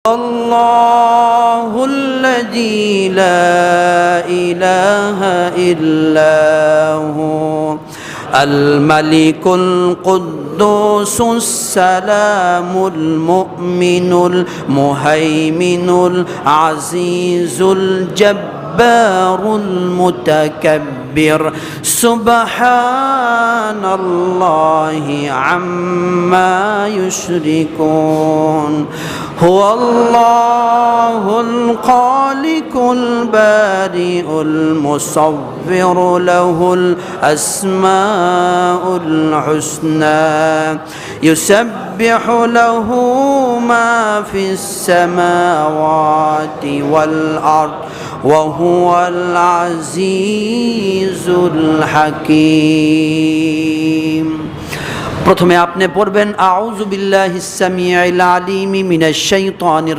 الله الذي لا إله إلا هو الملك القدوس السلام المؤمن المهيمن العزيز الجبار المتكبر سبحان الله عما يشركون هو الله الخالق البارئ المصور له الأسماء الحسنى يسبح له ما في السماوات والأرض وهو العزيز الحكيم। প্রথমে আপনি পড়বেন আউযু বিল্লাহিস সামিউল আলিম মিনাশ শাইতানির